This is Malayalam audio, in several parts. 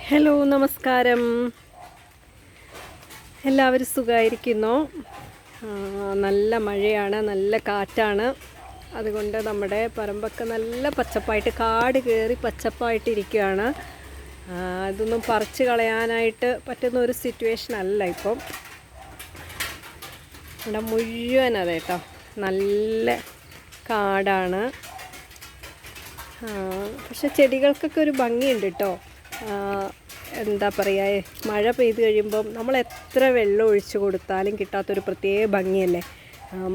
ഹലോ നമസ്കാരം. എല്ലാവരും സുഖമായിരിക്കുന്നോ? നല്ല മഴയാണ്, നല്ല കാറ്റാണ്. അതുകൊണ്ട് നമ്മുടെ പറമ്പൊക്കെ നല്ല പച്ചപ്പായിട്ട്, കാട് കയറി പച്ചപ്പായിട്ടിരിക്കുകയാണ്. ഇതൊന്നും പറിച്ച് കളയാനായിട്ട് പറ്റുന്ന ഒരു സിറ്റുവേഷൻ അല്ല ഇപ്പം. ഇവിടെ മുഴുവൻ അതെ കേട്ടോ, നല്ല കാടാണ്. പക്ഷെ ചെടികൾക്കൊക്കെ ഒരു ഭംഗിയുണ്ട് കേട്ടോ. എന്താ പറയുക, മഴ പെയ്ത് കഴിയുമ്പം നമ്മൾ എത്ര വെള്ളം ഒഴിച്ച് കൊടുത്താലും കിട്ടാത്തൊരു പ്രത്യേക ഭംഗിയല്ലേ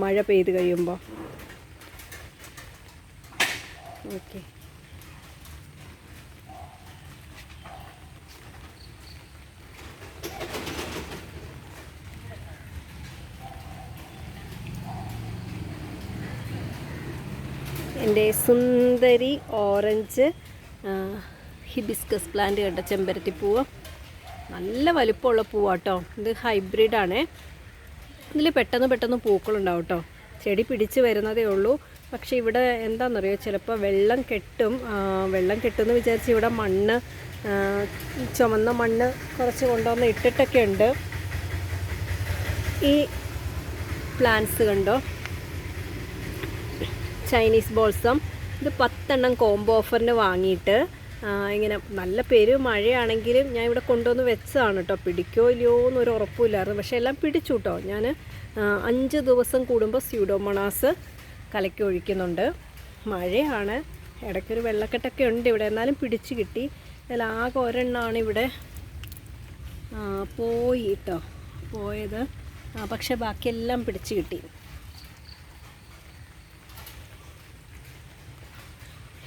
മഴ പെയ്ത് കഴിയുമ്പോൾ. ഓക്കെ, എൻ്റെ സുന്ദരി ഓറഞ്ച് ഹിബിസ്കസ് പ്ലാന്റ് കണ്ട ചെമ്പരത്തിപ്പൂവ്, നല്ല വലിപ്പമുള്ള പൂവാട്ടോ. ഇത് ഹൈബ്രിഡാണേ. ഇതിൽ പെട്ടെന്ന് പൂക്കളുണ്ടാവും കേട്ടോ. ചെടി പിടിച്ച് വരുന്നതേ ഉള്ളൂ. പക്ഷേ ഇവിടെ എന്താണെന്നറിയോ, ചിലപ്പോൾ വെള്ളം കെട്ടുമെന്ന് വിചാരിച്ച് ഇവിടെ മണ്ണ്, ചുമന്ന മണ്ണ് കുറച്ച് കൊണ്ടുവന്ന് ഇട്ടിട്ടൊക്കെ ഉണ്ട്. ഈ പ്ലാന്റ്സ് കണ്ടോ, ചൈനീസ് ബോൾസം. ഇത് 10 എണ്ണം കോംബോ ഓഫറിന് വാങ്ങിയിട്ട് ഇങ്ങനെ നല്ല മഴയാണെങ്കിലും ഞാൻ ഇവിടെ കൊണ്ടുവന്ന് വെച്ചതാണ് കേട്ടോ. പിടിക്കോ ഇല്ലയോ എന്നൊരു ഉറപ്പില്ലായിരുന്നു. പക്ഷേ എല്ലാം പിടിച്ചു കേട്ടോ. ഞാൻ 5 ദിവസം കൂടുമ്പോൾ സ്യൂഡോമോണാസ് കലക്കി ഒഴിക്കുന്നുണ്ട്. മഴയാണ്, ഇടയ്ക്കൊരു വെള്ളക്കെട്ടൊക്കെ ഉണ്ട് ഇവിടെ, എന്നാലും പിടിച്ച് കിട്ടി. അതിലാകെ ഒരെണ്ണമാണ് ഇവിടെ പോയത്. പക്ഷെ ബാക്കിയെല്ലാം പിടിച്ച് കിട്ടി.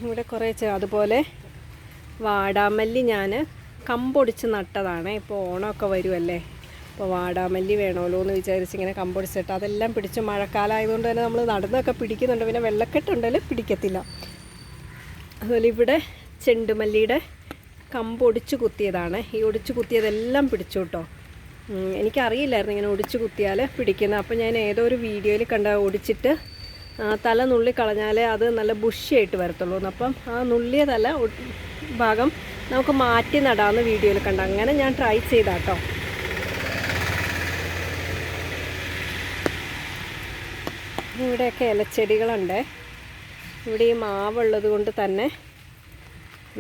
ഇവിടെ കുറേ അതുപോലെ വാടാമല്ലി ഞാൻ കമ്പൊടിച്ച് നട്ടതാണ്. ഇപ്പോൾ ഓണമൊക്കെ വരുമല്ലേ, അപ്പോൾ വാടാമല്ലി വേണമല്ലോ എന്ന് വിചാരിച്ചിങ്ങനെ കമ്പൊടിച്ചിട്ട് അതെല്ലാം പിടിച്ച്, മഴക്കാലമായതുകൊണ്ട് തന്നെ നമ്മൾ നടന്നൊക്കെ പിടിക്കുന്നുണ്ട്. പിന്നെ വെള്ളക്കെട്ടുണ്ടെങ്കിൽ പിടിക്കത്തില്ല. അതുപോലെ ഇവിടെ ചെണ്ടുമല്ലിയുടെ കമ്പൊടിച്ച് കുത്തിയതാണ്. ഈ ഒടിച്ച് കുത്തിയതെല്ലാം പിടിച്ചു കേട്ടോ. എനിക്കറിയില്ലായിരുന്നു ഇങ്ങനെ ഒടിച്ച് കുത്തിയാൽ പിടിക്കുന്നത്. അപ്പോൾ ഞാൻ ഏതോ ഒരു വീഡിയോയിൽ ഒടിച്ചിട്ട് തല നുള്ളി കളഞ്ഞാലേ അത് നല്ല ബുഷിയായിട്ട് വരത്തുള്ളൂ. അപ്പം ആ നുള്ളിയ തല ഭാഗം നമുക്ക് മാറ്റി നടാമെന്ന് വീഡിയോയിൽ കണ്ട. അങ്ങനെ ഞാൻ ട്രൈ ചെയ്താട്ടോ. ഇവിടെയൊക്കെ ഇലച്ചെടികളുണ്ട്. ഇവിടെ ഈ മാവുള്ളത് കൊണ്ട് തന്നെ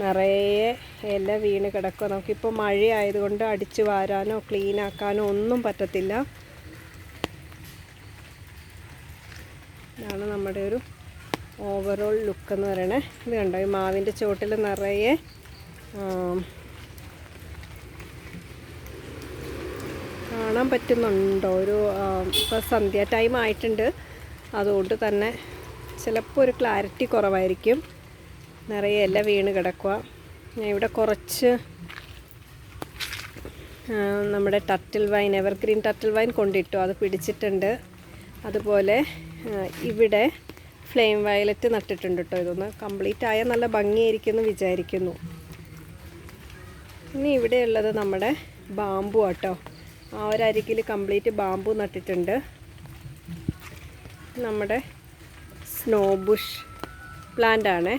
നിറയെ ഇല വീണ് കിടക്കുക. നമുക്കിപ്പോൾ മഴയായതുകൊണ്ട് അടിച്ചു വാരാനോ ക്ലീനാക്കാനോ ഒന്നും പറ്റത്തില്ല. ഇതാണ് നമ്മുടെ ഒരു ഓവറോൾ ലുക്ക് എന്ന് പറയണേ. ഇത് കണ്ടോ, ഈ മാവിൻ്റെ ചുവട്ടിൽ നിറയെ കാണാൻ പറ്റുന്നുണ്ടോ? ഇപ്പോൾ സന്ധ്യ ടൈം ആയിട്ടുണ്ട്, അതുകൊണ്ട് തന്നെ ചിലപ്പോൾ ഒരു ക്ലാരിറ്റി കുറവായിരിക്കും. നിറയെ ഇല വീണ് കിടക്കുക. ഞാൻ ഇവിടെ കുറച്ച് നമ്മുടെ turtle vine, evergreen turtle vine കൊണ്ടിട്ടു, അത് പിടിച്ചിട്ടുണ്ട്. അതുപോലെ ഇവിടെ ഫ്ലെയിം വയലറ്റ് നട്ടിട്ടുണ്ട് കേട്ടോ. ഇതൊന്ന് കംപ്ലീറ്റ് ആയാൽ നല്ല ഭംഗിയായിരിക്കുമെന്ന് വിചാരിക്കുന്നു. ഇനി ഇവിടെയുള്ളത് നമ്മുടെ ബാമ്പു കേട്ടോ. ആ ഒരു അരികിൽ കംപ്ലീറ്റ് ബാമ്പു നട്ടിട്ടുണ്ട്. നമ്മുടെ സ്നോ ബുഷ് പ്ലാന്റ് ആണ്.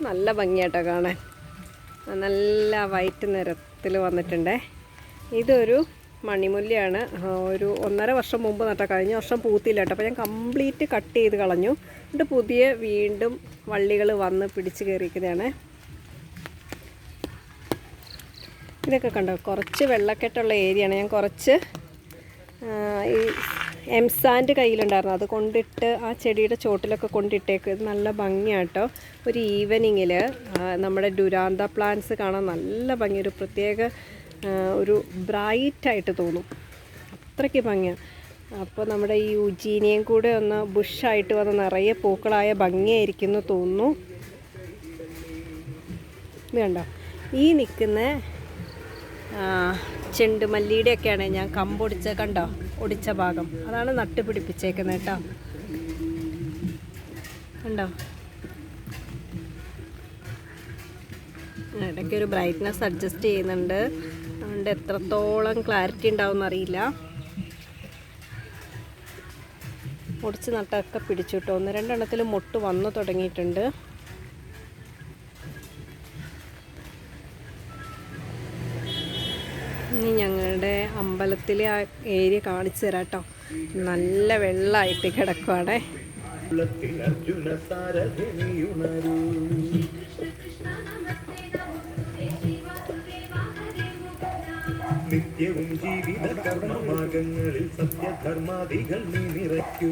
നല്ല ഭംഗിയാട്ടോ കാണാൻ, നല്ല വൈറ്റ് നിറത്തിൽ വന്നിട്ടുണ്ട്. ഇതൊരു മണിമുല്ലയാണ്. ഒരു 1.5 വർഷം മുമ്പ് നട്ട, കഴിഞ്ഞ വർഷം പൂത്തില്ല കേട്ടോ. അപ്പോൾ ഞാൻ കംപ്ലീറ്റ് കട്ട് ചെയ്ത് കളഞ്ഞു. എന്നിട്ട് പുതിയ വീണ്ടും വള്ളികൾ വന്ന് പിടിച്ച് കയറിയിരിക്കുന്നതാണ്. ഇതൊക്കെ കണ്ടോ, കുറച്ച് വെള്ളക്കെട്ടുള്ള ഏരിയയാണ്. ഞാൻ കുറച്ച് ഈ എംസാൻഡ് കയ്യിലുണ്ടായിരുന്നു, അത് കൊണ്ടിട്ട് ആ ചെടിയുടെ ചോട്ടിലൊക്കെ കൊണ്ടിട്ടേക്ക്. ഇത് നല്ല ഭംഗിയാട്ടോ. ഒരു ഈവനിങ്ങിൽ നമ്മുടെ ഡുരാന്ത പ്ലാന്റ്സ് കാണാൻ നല്ല ഭംഗി, ഒരു പ്രത്യേക ഒരു ബ്രൈറ്റായിട്ട് തോന്നും, അത്രയ്ക്ക് ഭംഗിയാണ്. അപ്പോൾ നമ്മുടെ ഈ യുജീനിയം കൂടെ ഒന്ന് ബുഷായിട്ട് വന്ന് നിറയെ പൂക്കളായ ഭംഗിയായിരിക്കുന്നു തോന്നുന്നു. ഇത് കണ്ടോ, ഈ നിൽക്കുന്ന ചെണ്ടുമല്ലിയുടെയൊക്കെയാണ് ഞാൻ കമ്പൊടിച്ച, കണ്ടോ ഒടിച്ച ഭാഗം, അതാണ് നട്ട് പിടിപ്പിച്ചേക്കുന്നത് കേട്ടോ. കണ്ടോ, ഇടയ്ക്കൊരു ബ്രൈറ്റ്നസ് അഡ്ജസ്റ്റ് ചെയ്യുന്നുണ്ട്, അതുകൊണ്ട് എത്രത്തോളം ക്ലാരിറ്റി ഉണ്ടാവും എന്നറിയില്ല. ഒടിച്ച് നട്ടൊക്കെ പിടിച്ചു കേട്ടോ. 1-2 എണ്ണത്തിൽ മൊട്ട് വന്നു തുടങ്ങിയിട്ടുണ്ട്. ഇനി ഞങ്ങളുടെ അമ്പലത്തിലെ ആ ഏരിയ കാണിച്ചു തരാം കേട്ടോ. നല്ല വെള്ളമായിട്ട് കിടക്കുവാണേ. നിത്യവും ജീവിത കർമ്മമാർഗങ്ങളിൽ സത്യധർമാദികൾ നീ നിറയ്ക്കൂ.